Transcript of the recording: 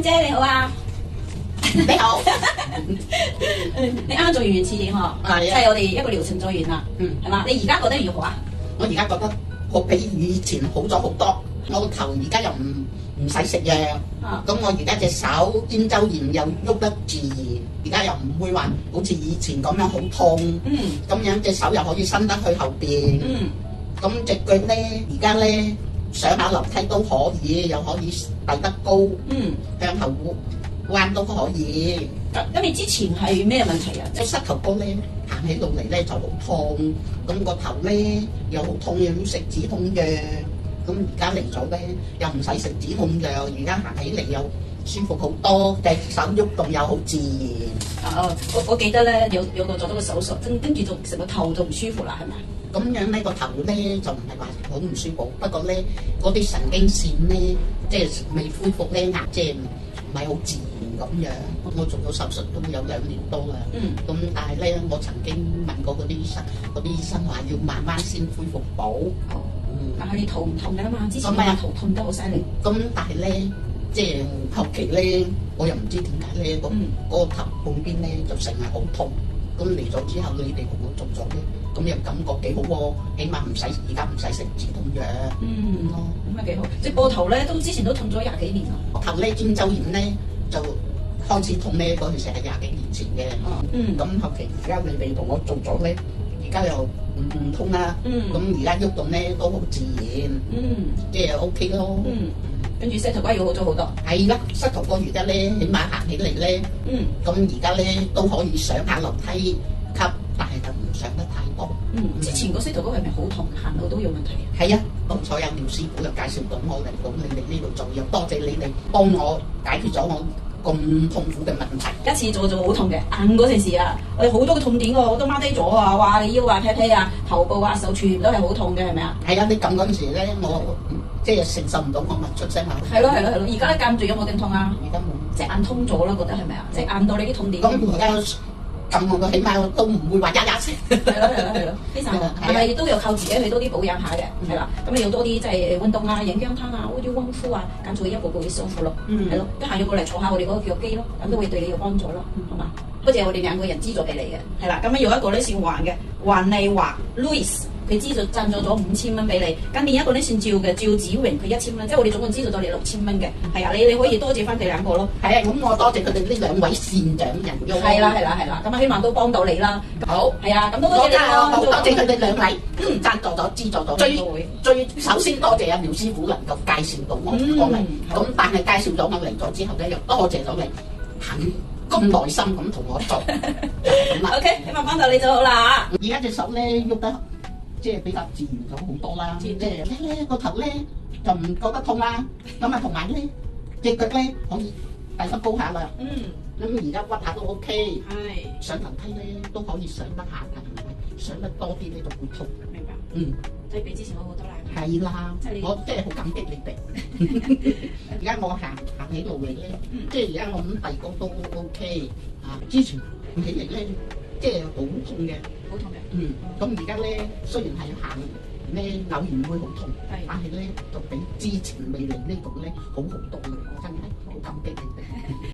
姐你好啊，你好，你啱啱做完刺點嗬？係啊即係我哋一個療程做完啦，係嘛？你而家覺得如何啊？我而家覺得我比以前好咗好多，我個頭而家又唔使食藥，咁我而家隻手肩周炎又喐得自然，而家又唔會話好似以前咁樣好痛，咁樣隻手又可以伸得去後邊，咁隻腳咧而家咧上下樓梯都可以，又可以遞得高，向後彎都可以。咁你之前係咩問題啊？個膝頭哥咧行起路嚟咧就好痛，咁個頭咧又好痛，又要食止痛藥。咁而家嚟咗咧又唔使食止痛藥，而家行起嚟又舒服好多，隻手喐動又好自然。我記得咧有個做咗個手術，跟住就成個頭就唔舒服啦，係咪？咁樣呢個頭咧就唔係話好唔舒服，不過咧嗰啲神經線咧即係未恢復咧即係唔係好自然咁樣。我做咗手術都有2年多啦，咁但係咧我曾經問過嗰啲醫生話要慢慢先恢復到。但係你頭唔痛㗎嘛？之前我頭痛得好犀利。咁但係咧，即係後期咧，我又唔知點解咧，嗰個頭半邊咧就成日好痛。咁嚟咗之後，你哋同我做咗咧，咁又感覺幾好喎，起碼而家唔使食止痛藥。咁啊幾好。即係膊頭咧，之前都痛咗20幾年啦。頭咧肩周炎咧就開始痛咧，嗰陣時係20幾年前嘅。咁後期而家你哋同我做咗咧，而家又唔痛啦。咁而家喐動咧都好自然。即係 OK 咯。跟住膝頭哥要好咗好多。係啦，膝頭哥而家咧，起碼行起嚟咧，咁而家咧都可以上下樓梯級，但係就唔上得太多。之前個膝頭哥係咪好痛，行路都有問題？係啊，好彩有廖師傅又介紹到我嚟到你哋呢度做，又多謝你哋幫我解決咗我咁痛苦嘅問題。一次做就好痛嘅，硬嗰陣時啊，我哋好多個痛點喎，我都踎低咗啊，話你腰啊、劈劈啊、頭部啊、手全部都係好痛嘅，係咪啊？係啊，你撳嗰陣時咧，我即係承受唔到，我咪出聲啊！係咯。而家間住有冇咁痛啊？而家冇，隻眼通咗啦，覺得係咪啊？即係硬到你啲痛點。咁而家撳我個起碼都唔會話呀呀聲。係咯，非常好。係咪都要靠自己去多啲保養下嘅？係啦，咁你要多啲即係運動啊、飲薑湯啊、烏啲温敷啊，間做一步步會舒服咯。係咯，得閒要過嚟坐下我哋嗰個腳肌咯，咁都會對你有幫助咯，好嘛？好似我哋2個人資助俾你嘅，係啦，咁樣有一個咧姓黃嘅，黃麗華 Louis。佢資助贊助咗5000蚊俾你，跟另一個咧算趙嘅趙子榮，佢1000蚊，即係我哋總共資助咗你6000蚊嘅，係啊，你可以多謝翻佢2個咯。係啊，咁我多謝佢哋呢2位善長人翁。係啦，咁啊希望都幫到你啦。好，係啊，咁都多謝你咯。好多謝佢哋2位贊助咗、資助咗。最首先多謝阿廖師傅能夠介紹到我過嚟，咁但係介紹咗我嚟咗之後咧，又多謝咗你肯咁耐心咁同我做。OK，希望幫到你就好啦。而家隻手咧喐得。即係比較自然咗好多啦，即係咧個頭咧就唔覺得痛啦，咁啊同埋咧隻腳咧可以遞得高下啦，咁而家屈下都 OK，上樓梯咧都可以上得下㗎，唔係上得多啲咧就會痛。明白，即係比之前好好多啦。係啦，我真係好感激你哋。而家我行起路嚟咧，即係而家我咁遞高都 OK 啊，之前起嚟咧即係好痛嘅。好痛嘅。咁而家咧雖然係行咧偶然會好痛，但係咧就比之前未嚟呢度咧好好多啦，我真係好感激你哋。